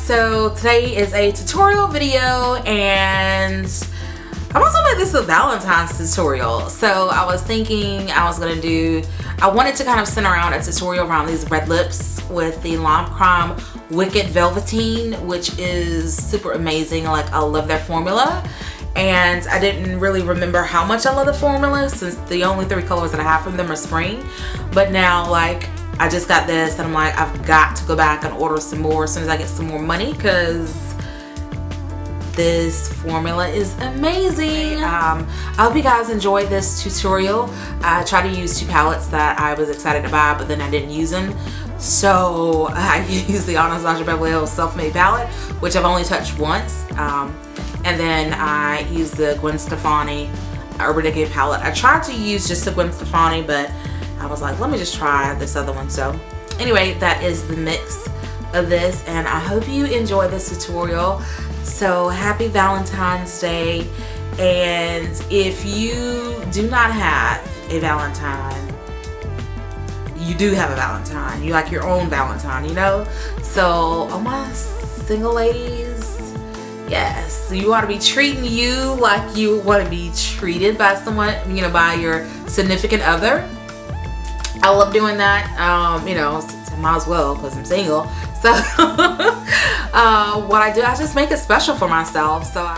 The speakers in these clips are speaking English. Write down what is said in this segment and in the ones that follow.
So today is a tutorial video, and I'm also making this a Valentine's tutorial. So I was thinking I wanted to kind of center around a tutorial around these red lips with the Lancome Wicked Velveteen, which is super amazing. Like, I love their formula, and I didn't really remember how much I love the formula since the only 3 colors that I have from them are spring. But now, like, I just got this and I'm like, I've got to go back and order some more as soon as I get some more money, because this formula is amazing. I hope you guys enjoyed this tutorial. I tried to use 2 palettes that I was excited to buy, but then I didn't use them. So I used the Anastasia Beverly Hills Self-Made palette, which I've only touched once. And then I used the Gwen Stefani Urban Decay palette. I tried to use just the Gwen Stefani, but I was like, let me just try this other one. So anyway, that is the mix of this, and I hope you enjoy this tutorial. So happy Valentine's Day, and if you do not have a Valentine, you do have a Valentine. You like your own Valentine, you know? So all my single ladies, yes, you want to be treating you like you want to be treated by someone, you know, by your significant other. I love doing that, you know, I might as well because I'm single. So what I do, I just make it special for myself. So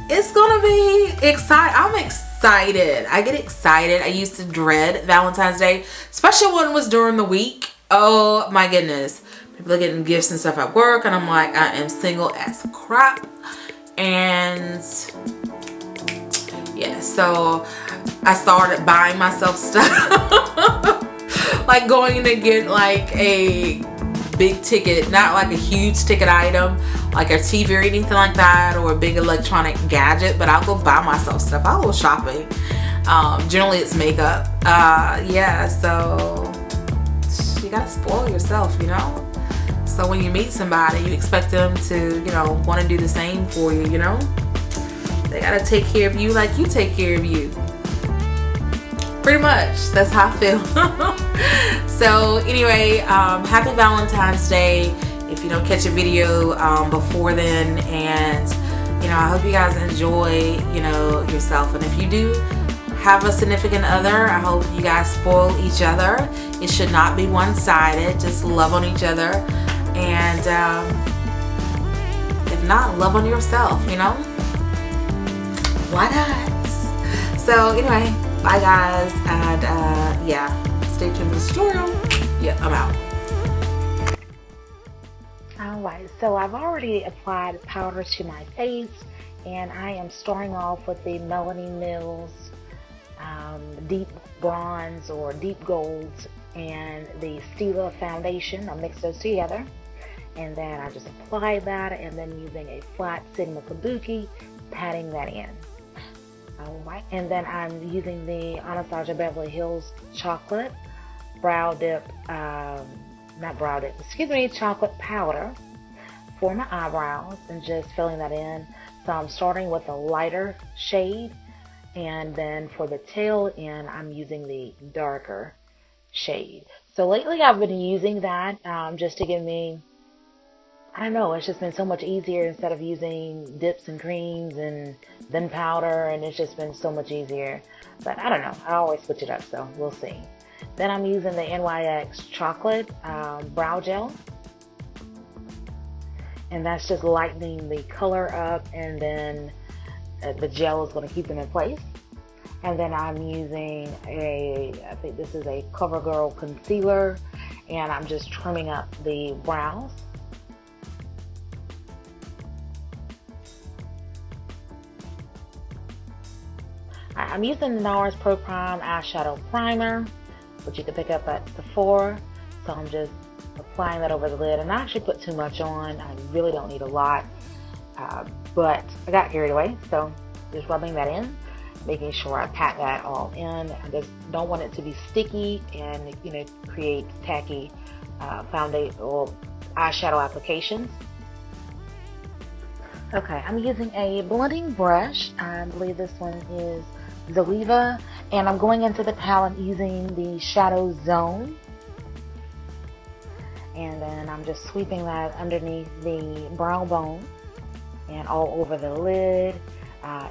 it's gonna be exciting. I'm excited. I get excited. I used to dread Valentine's Day, especially when it was during the week. Oh my goodness. People are getting gifts and stuff at work, and I'm like, I am single as crap. And yeah, so I started buying myself stuff. Like going to get like a big ticket, not like a huge ticket item like a TV or anything like that, or a big electronic gadget, but I'll go buy myself stuff. I'll go shopping. Generally it's makeup. Yeah, so you gotta spoil yourself, you know? So when you meet somebody, you expect them to, you know, want to do the same for you, you know? They gotta take care of you like you take care of you. Pretty much, that's how I feel. So anyway, happy Valentine's Day if you don't catch a video before then, and you know, I hope you guys enjoy, you know, yourself. And if you do have a significant other, I hope you guys spoil each other. It should not be one-sided. Just love on each other, and if not, love on yourself, you know? Why not? So anyway, bye guys, and yeah, stay tuned for the tutorial. Yeah, I'm out. Alright, so I've already applied powder to my face, and I am starting off with the Melanie Mills Deep Bronze or Deep Gold and the STILA foundation. I mix those together, and then I just apply that, and then using a flat Sigma Kabuki, patting that in. Alright, and then I'm using the Anastasia Beverly Hills chocolate brow dip, chocolate powder for my eyebrows, and just filling that in. So I'm starting with a lighter shade, and then for the tail end, I'm using the darker shade. So lately I've been using that just to give me, I don't know, it's just been so much easier instead of using dips and creams and then powder, and it's just been so much easier. But I don't know, I always switch it up, so we'll see. Then I'm using the NYX chocolate brow gel, and that's just lightening the color up, and then the gel is going to keep them in place. And then I'm using I think this is a CoverGirl concealer, and I'm just trimming up the brows. I'm using the NARS Pro Prime eyeshadow primer, which you can pick up at Sephora. So I'm just applying that over the lid, and I actually put too much on. I really don't need a lot, but I got carried away. So just rubbing that in, making sure I pat that all in. I just don't want it to be sticky and, you know, create tacky foundation or eyeshadow applications. Okay, I'm using a blending brush. I believe this one is Zaliva, and I'm going into the palette using the Shadow Zone. And then I'm just sweeping that underneath the brow bone and all over the lid,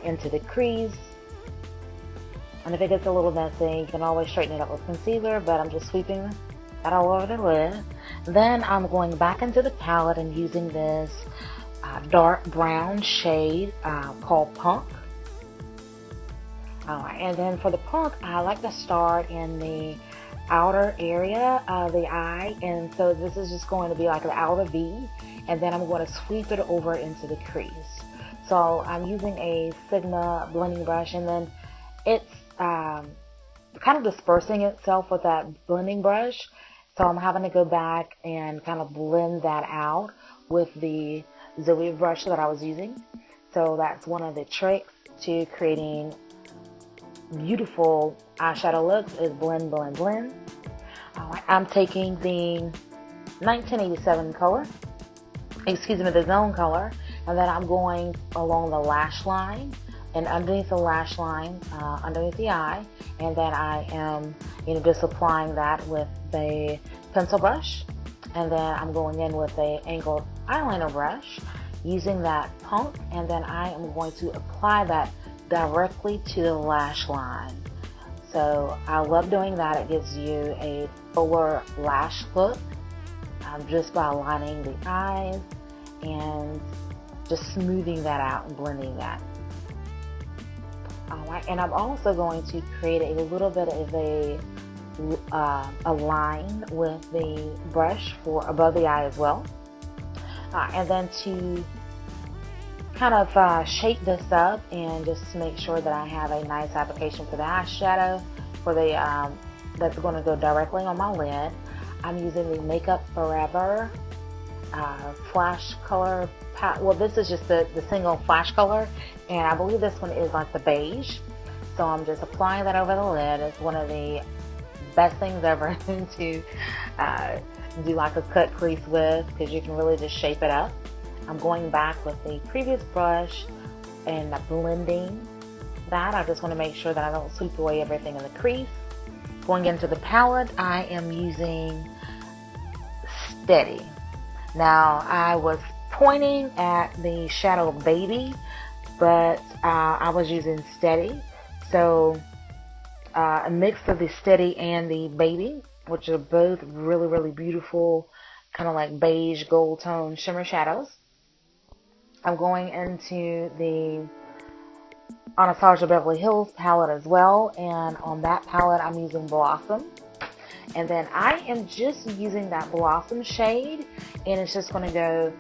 into the crease. And if it gets a little messy, you can always straighten it up with concealer, but I'm just sweeping that all over the lid. Then I'm going back into the palette and using this dark brown shade called Punk. Alright, and then for the Punk, I like to start in the outer area of the eye, and so this is just going to be like the outer V, and then I'm going to sweep it over into the crease. So I'm using a Sigma blending brush, and then it's kind of dispersing itself with that blending brush, so I'm having to go back and kind of blend that out with the Zoe brush that I was using. So that's one of the tricks to creating beautiful eyeshadow looks, is blend, blend, blend. Alright, I'm taking the 1987 color, the zone color, and then I'm going along the lash line and underneath the lash line, underneath the eye, and then I am, just applying that with the pencil brush, and then I'm going in with a angled eyeliner brush using that Punk, and then I am going to apply that directly to the lash line. So I love doing that. It gives you a fuller lash look just by aligning the eyes and just smoothing that out and blending that. Alright, and I'm also going to create a little bit of a line with the brush for above the eye as well. And then to kind of shape this up and just make sure that I have a nice application for the eyeshadow for the that's going to go directly on my lid, I'm using the Makeup Forever flash color palette. Well, this is just the single flash color, and I believe this one is like the beige. So I'm just applying that over the lid. It's one of the best things ever to do like a cut crease with, because you can really just shape it up. I'm going back with the previous brush and blending that. I just want to make sure that I don't sweep away everything in the crease. Going into the palette, I am using Steady. Now, I was pointing at the Shadow Baby, but I was using Steady. So a mix of the Steady and the Baby, which are both really, really beautiful, kind of like beige gold tone shimmer shadows. I'm going into the Anastasia Beverly Hills palette as well, and on that palette I'm using Blossom. And then I am just using that Blossom shade, and it's just going to go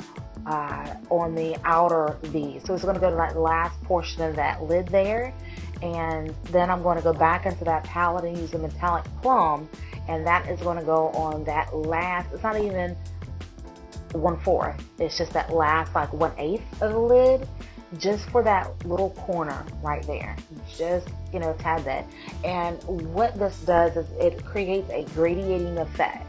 on the outer V. So it's going to go to that last portion of that lid there. And then I'm going to go back into that palette and use the Metallic Plum, and that is going to go on that last, it's not even 1/4, it's just that last like 1/8 of the lid, just for that little corner right there, just tad that. And what this does is it creates a gradiating effect.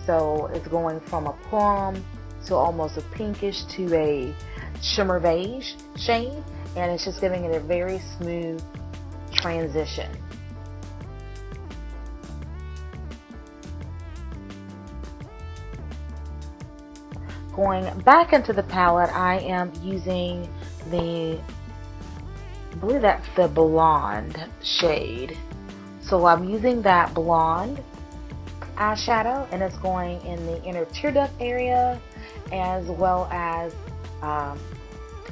So it's going from a plum to almost a pinkish to a shimmer beige shade, and it's just giving it a very smooth transition. Going back into the palette, I am using I believe that's the blonde shade. So I'm using that blonde eyeshadow, and it's going in the inner tear duct area, as well as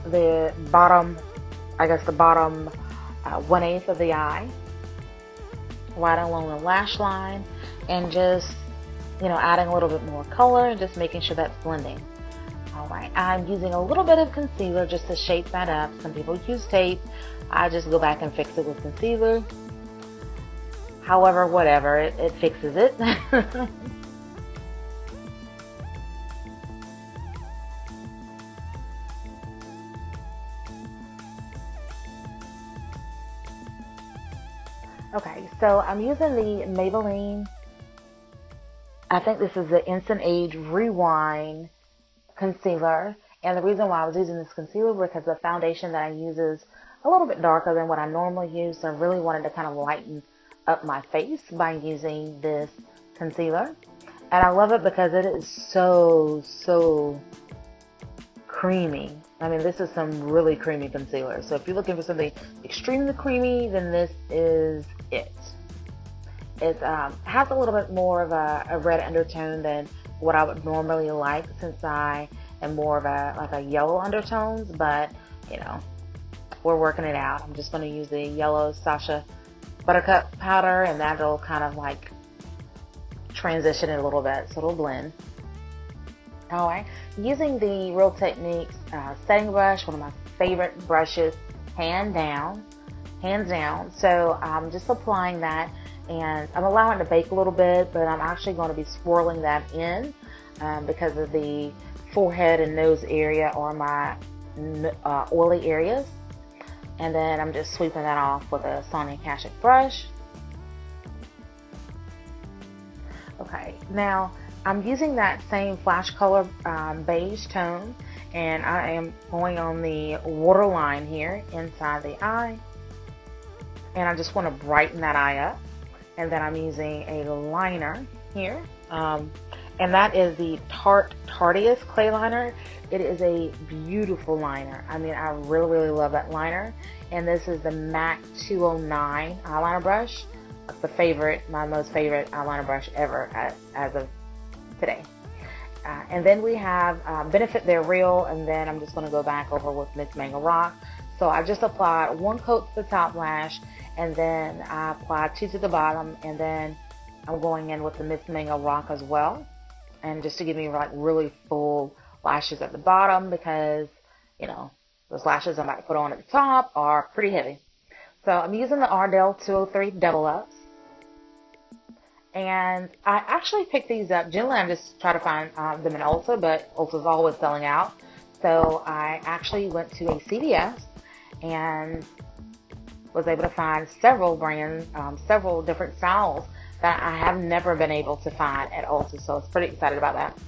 the bottom, the bottom 1/8 of the eye, right along the lash line, and just adding a little bit more color and just making sure that's blending. Alright, I'm using a little bit of concealer just to shape that up. Some people use tape. I just go back and fix it with concealer. However, whatever, it fixes it. Okay, so I'm using the Maybelline, I think this is the Instant Age Rewind concealer, and the reason why I was using this concealer because the foundation that I use is a little bit darker than what I normally use, so I really wanted to kind of lighten up my face by using this concealer. And I love it because it is so creamy. I mean, this is some really creamy concealer. So if you're looking for something extremely creamy, then this is it. It has a little bit more of a red undertone than what I would normally like, since I am more of a yellow undertones, but you know, we're working it out. I'm just going to use the yellow Sasha Buttercup powder, and that'll kind of like transition it a little bit so it'll blend. Alright, using the Real Techniques setting brush, one of my favorite brushes, hands down. So I'm just applying that, and I'm allowing it to bake a little bit, but I'm actually going to be swirling that in because of the forehead and nose area are my oily areas. And then I'm just sweeping that off with a Sonia Kashuk brush. Okay, now I'm using that same flash color beige tone, and I am going on the waterline here inside the eye, and I just want to brighten that eye up. And then I'm using a liner here, and that is the Tarteist clay liner. It is a beautiful liner. I mean, I really love that liner. And this is the MAC 209 eyeliner brush. My most favorite eyeliner brush ever as of today. And then we have Benefit They're Real, and then I'm just going to go back over with Miss Manga Rock. So I just applied 1 coat to the top lash, and then I applied 2 to the bottom, and then I'm going in with the Miss Manga Rock as well, and just to give me like really full lashes at the bottom, because you know those lashes I'm about to put on at the top are pretty heavy. So I'm using the Ardell 203 Double Ups. And I actually picked these up. Generally, I just try to find them in Ulta, but Ulta's always selling out. So I actually went to a CVS and was able to find several brands, several different styles that I have never been able to find at Ulta. So I was pretty excited about that.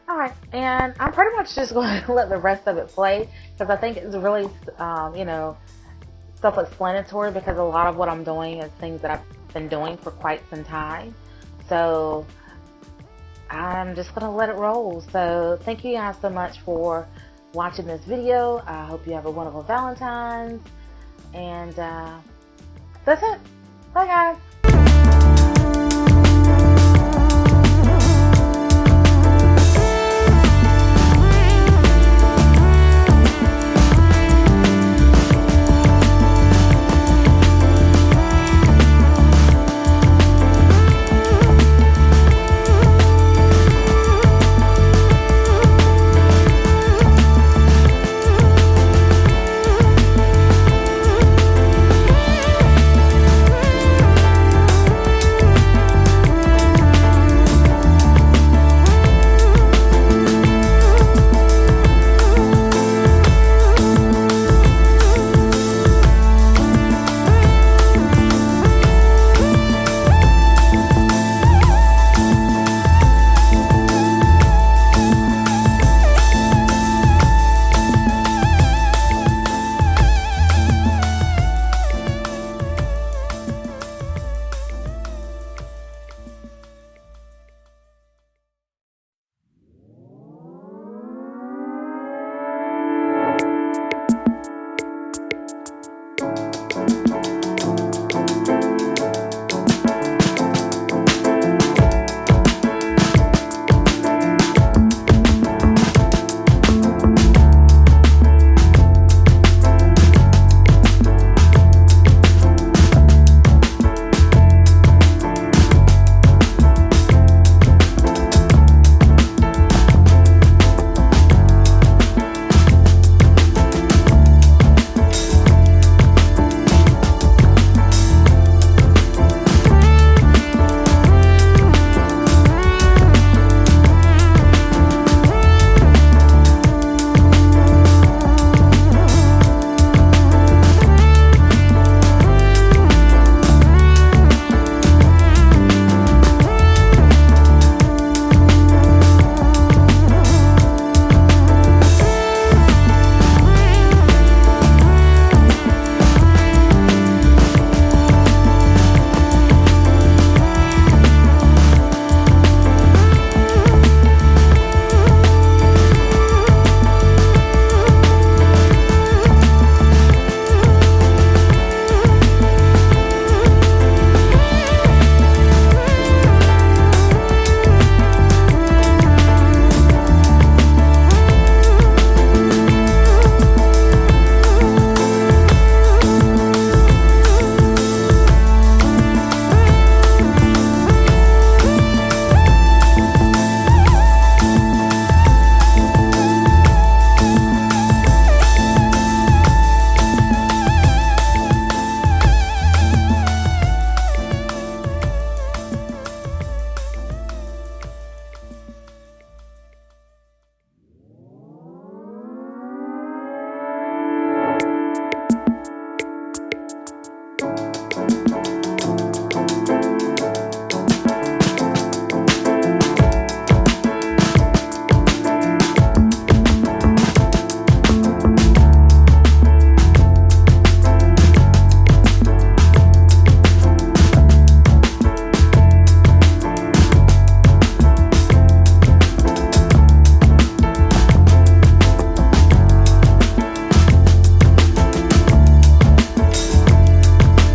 Alright, and I'm pretty much just going to let the rest of it play, because I think it's really, you know, self-explanatory, because a lot of what I'm doing is things that I've been doing for quite some time. So I'm just going to let it roll. So thank you guys so much for watching this video. I hope you have a wonderful Valentine's, and that's it. Bye guys.